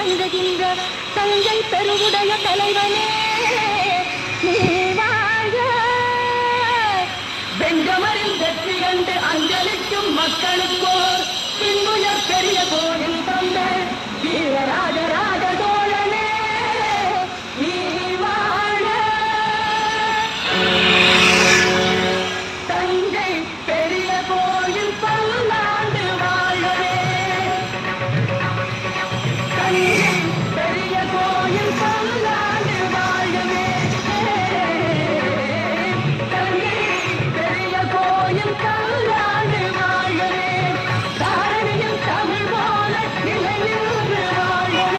விளங்குகின்ற தங்கை பெருவுடைய தலைவனே நீ வாழ. பெஞ்சமரில் வெற்றி கண்டு அஞ்சலிக்கும் மக்களுக்கோ பின்னுயர் பெரிய கோயில் தந்த வீரராஜ